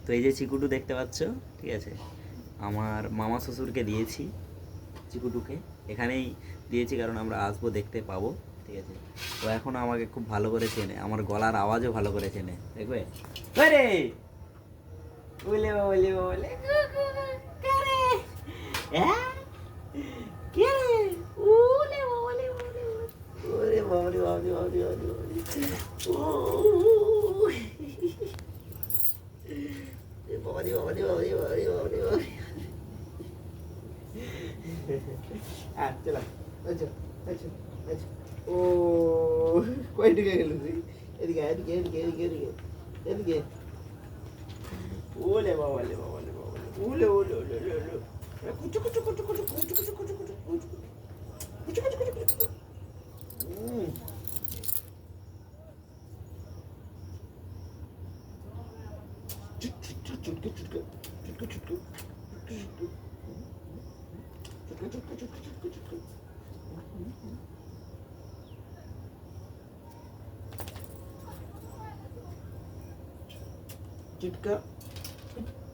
তো এই যে চিকুটু দেখতে পাচ্ছ, ঠিক আছে, আমার মামা শ্বশুরকে দিয়েছি চিকুটুকে, এখানেই দিয়েছি কারণ আমরা আসবো, দেখতে পাবো, ঠিক আছে। তো এখন আমাকে খুব ভালো করে চেনে, আমার গলার আওয়াজও ভালো করে চেনে, দেখবে। আরে বলে বলে বলে হ্যাঁ কে রে? ওলে বাবালে বাবালে ওরে বাবালে বাবালে বাবালে বাবালে বাবালে ও বাবালে বাবালে বাবালে বাবালে বাবালে বাবালে আচ্ছা আচ্ছা আচ্ছা আচ্ছা ও কই ঢুকে গেল তুই? এদিকে এদিকে এদিকে এদিকে এদিকে এদিকে ওলে বাবালে বাবালে বাবালে ওলে ওলে ওলে ওলে ওলে কুচু কুচু কুচু কুচু কুচু কুচু কুচু কুচু কুচু কুচু কুচু কুচু কুচু চুটকে চুটকে চুটকে চুটকে চুটকে চুটকে চুটকে চুটকে চুটকে চুটকে চুটকা